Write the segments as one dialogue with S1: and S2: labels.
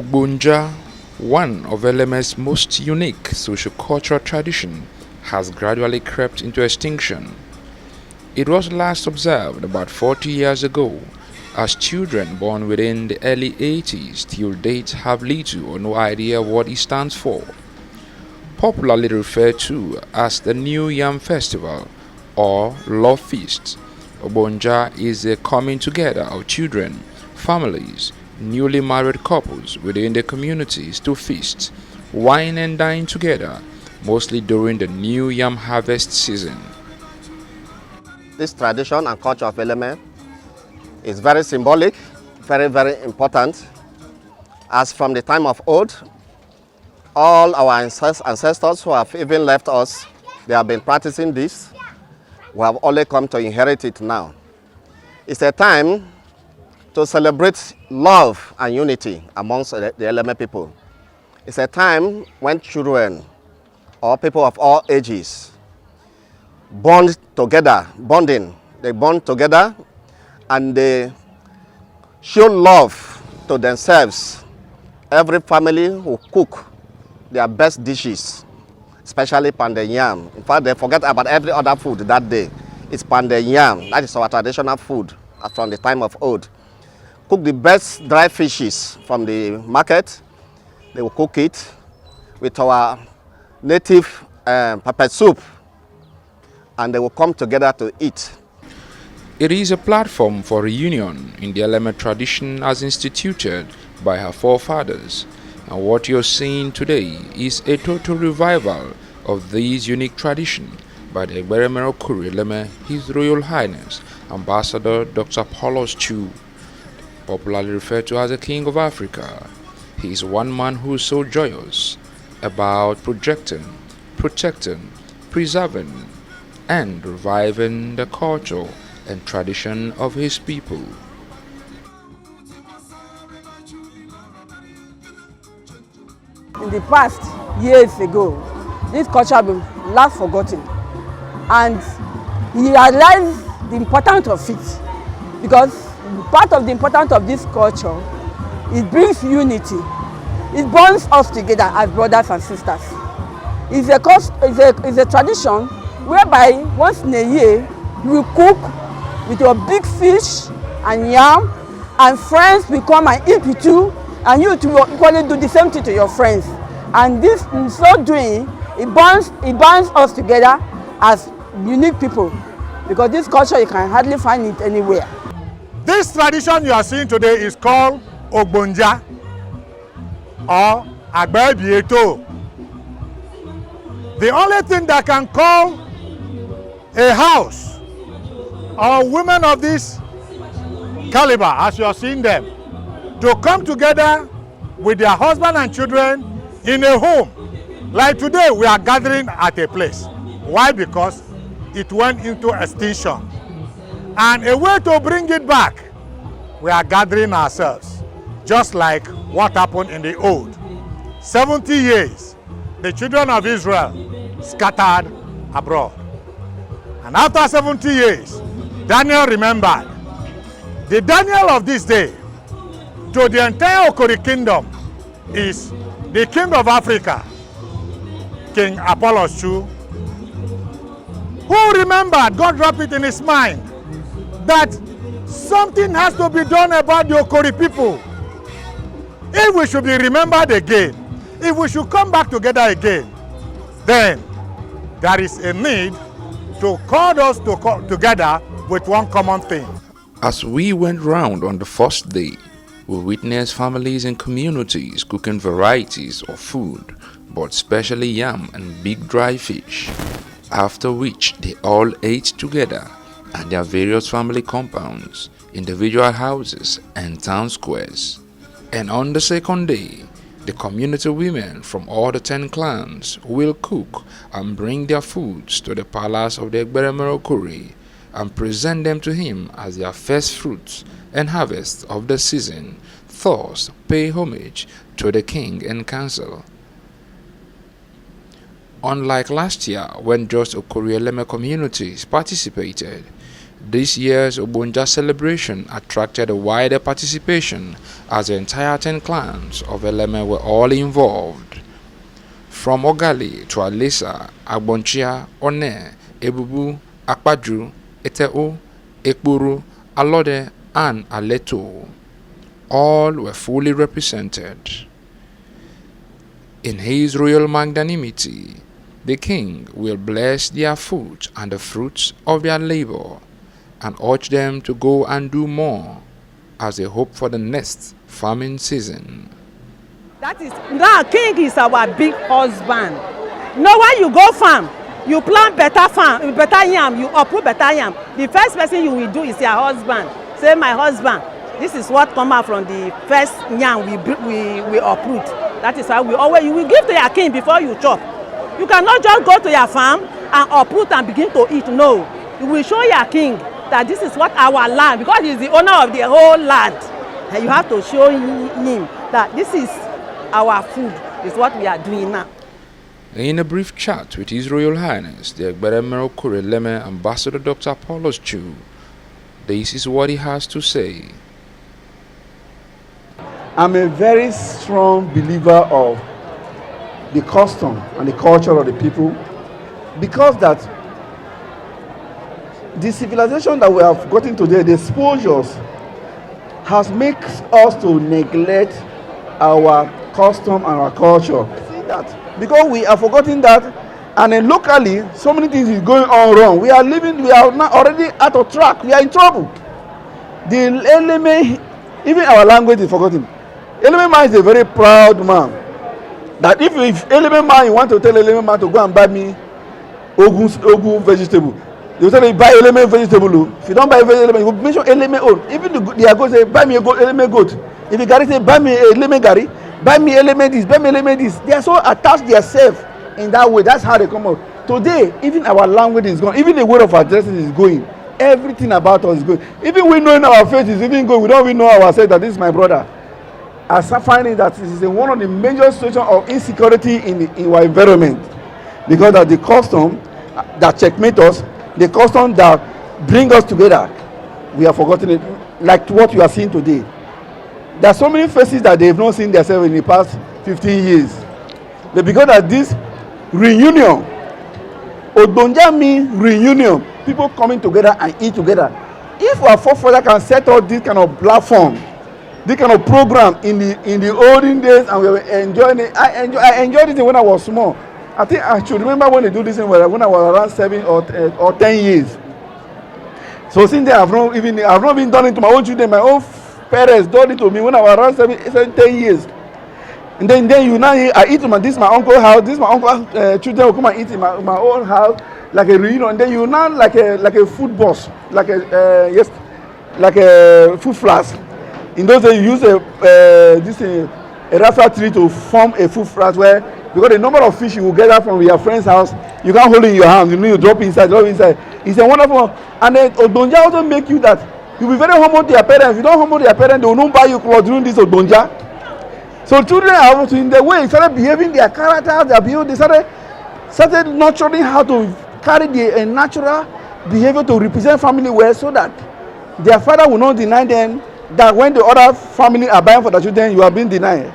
S1: Ogbo-Nja, one of Eleme's most unique sociocultural traditions, has gradually crept into extinction. It was last observed about 40 years ago, as children born within the early 80s till date have little or no idea what it stands for. Popularly referred to as the New Yam Festival or Love Feast, Ogbo-Nja is a coming together of children, families, newly married couples within the communities to feast, wine and dine together, mostly during the new yam harvest season.
S2: This tradition and culture of Eleme is very symbolic, very, very important, as from the time of old, all our ancestors who have even left us, they have been practicing this. We have only come to inherit it now. It's a time to celebrate love and unity amongst the Eleme people. It's a time when children or people of all ages bond together, they bond together and they show love to themselves. Every family will cook their best dishes, especially pounded yam. In fact, they forget about every other food that day. It's pounded yam. That is our traditional food from the time of old. Cook the best dry fishes from the market. They will cook it with our native pepper soup, and they will come together to eat.
S1: It is a platform for reunion in the Eleme tradition as instituted by her forefathers, and what you're seeing today is a total revival of this unique tradition by the Eleme, His Royal Highness Ambassador Dr. Appolus Chu, popularly referred to as the King of Africa. He is one man who is so joyous about projecting, protecting, preserving, and reviving the culture and tradition of his people.
S3: In the past years ago, this culture was last forgotten, and he realized the importance of it, because part of the importance of this culture, it brings unity. It bonds us together as brothers and sisters. It's a tradition whereby once in a year you will cook with your big fish and yam, and friends will come and eat with you, and you too will equally do the same thing to your friends. And this, in so doing, it bonds us together as unique people, because this culture you can hardly find it anywhere.
S4: This tradition you are seeing today is called Ogbo-Nja or Agbe-Bieto. The only thing that can call a house or women of this caliber, as you are seeing them, to come together with their husband and children in a home. Like today, we are gathering at a place. Why? Because it went into extinction. And a way to bring it back, we are gathering ourselves, just like what happened in the old. 70 years, the children of Israel scattered abroad. And after 70 years, Daniel remembered. The Daniel of this day, to the entire Okori kingdom, is the king of Africa, King Appolus Chu, who remembered, God dropped it in his mind, that something has to be done about the Okori people. If we should be remembered again, if we should come back together again, then there is a need to call us together with one common thing.
S1: As we went round on the first day, we witnessed families and communities cooking varieties of food, but especially yam and big dry fish, after which they all ate together at their various family compounds, individual houses and town squares. And on the second day, the community women from all the 10 clans will cook and bring their foods to the palace of the Ogbo-Nja and present them to him as their first fruits and harvest of the season, thus pay homage to the king and council. Unlike last year when just Okori Eleme communities participated, This year's Ogbo-Nja celebration attracted a wider participation as the entire 10 clans of Eleme were all involved. From Ogali to Alisa, Ogbo-Nja, One, Ebubu, Akpaju, Eteo, Ekburu, Alode, and Aleto, all were fully represented. In his royal magnanimity, the king will bless their food and the fruits of their labor, and urge them to go and do more as they hope for the next farming season.
S3: That is, now king is our big husband. Now when you go farm, you plant better yam, you uproot better yam. The first person you will do is your husband. Say, my husband, this is what come out from the first yam we uproot. That is why you will give to your king before you chop. You cannot just go to your farm and uproot and begin to eat. No, you will show your king that this is what our land, because he is the owner of the whole land. And you have to show him that this is our food, is what we are doing now.
S1: In a brief chat with His Royal Highness, the Eleme Ambassador Dr. Appolus Chu, this is what he has to say.
S5: I'm a very strong believer of the custom and the culture of the people, because that the civilization that we have gotten today, the exposures, has made us to neglect our custom and our culture. See that? Because we are forgetting that, and then locally, so many things is going on wrong. We are now already out of track. We are in trouble. The Eleme, even our language is forgotten. Eleme man is a very proud man. That if Eleme man, you want to tell Eleme man to go and buy me Ogun vegetable, they will tell you buy Eleme vegetable. If you don't buy Eleme, you will mention Eleme own. Even they are going to say buy me a Eleme goat. If you Gary say buy me Eleme Gary, buy me Eleme this, buy me Eleme this. They are so attached themselves in that way. That's how they come out. Today, even our language is gone. Even the way of addressing is going. Everything about us is going. Even we know in our face is even going. We don't even know ourselves that this is my brother. As I find it that this is one of the major situations of insecurity in our environment, because of the custom that checkmate us, the custom that bring us together, we have forgotten it. Like what you are seeing today, there are so many faces that they have not seen themselves in the past 15 years. But because of this reunion, Ogbo-Nja means reunion, people coming together and eat together. If our forefathers can set up this kind of platform, this kind of program in the olden days, and we were enjoying it. I enjoyed it when I was small. I think I should remember when they do this when I was around 7 or 10 years. So since then, I've not even done it to my own children. My own parents done it to me when I was around 7, 10 years. And then you now I eat in this is my uncle's house. This is my uncle's children will come and eat in my own house like a reunion. And then you now like a food boss, like a food flask. In those days, you use a raffia tree to form a food flask where, because the number of fish you will gather from your friend's house, you can't hold it in your hand. You need to drop inside. It's a wonderful one. And then Ogbo-Nja also make you that you'll be very humble to your parents. If you don't humble to your parents, they will not buy you clothes during this Ogbo-Nja. So children are in the way, started behaving their characters, they started nurturing how to carry the natural behavior to represent family well, so that their father will not deny them that when the other family are buying for the children, you are being denied.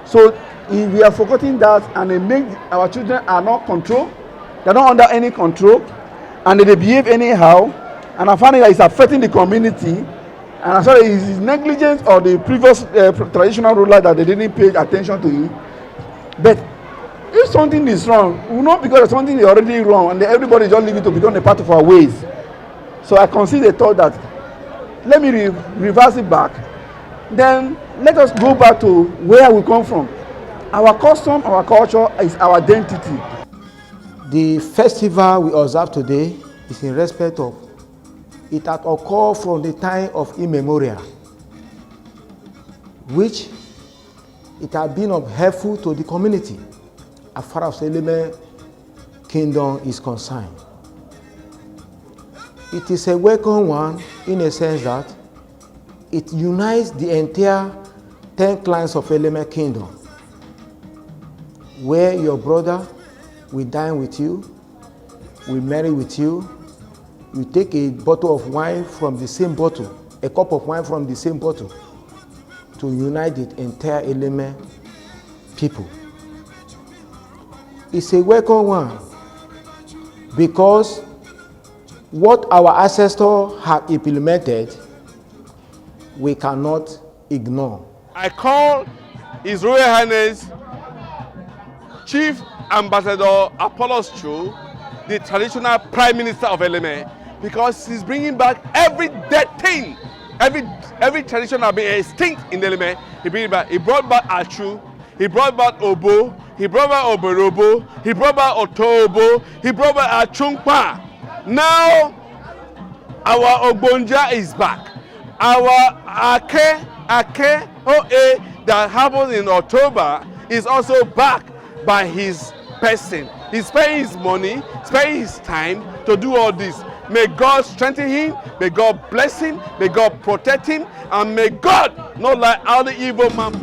S5: So if we are forgetting that, and they make our children are not controlled, they are not under any control, and they behave anyhow, and I find that it's affecting the community, and I saw it's negligence of the previous traditional ruler that they didn't pay attention to it. But if something is wrong, we know because something is already wrong, and everybody just leave it to become a part of our ways. So I consider the thought that let me reverse it back. Then let us go back to where we come from. Our custom, our culture is our identity.
S6: The festival we observe today is in respect of it had occurred from the time of immemorial, which it had been of helpful to the community as far as Eleme Kingdom is concerned. It is a welcome one in a sense that it unites the entire 10 clans of Eleme Kingdom, where your brother will dine with you, will marry with you, you take a bottle of wine from the same bottle, a cup of wine from the same bottle, to unite the entire Eleme people. It's a welcome one, because what our ancestors have implemented, we cannot ignore.
S7: I call His Royal Highness Chief Ambassador Appolus Chu, the traditional Prime Minister of Eleme, because he's bringing back every dead thing, every tradition that been extinct in Eleme. He bring it back. He brought back Achu, he brought back Obo, he brought back Oborobo, he brought back Otobo, he brought back Achungpa. Now our Ogbo-Nja is back. Our Ake Oe that happened in October is also back by his person. He's spending his money, spending his time to do all this. May God strengthen him, may God bless him, may God protect him, and may God not let all the evil man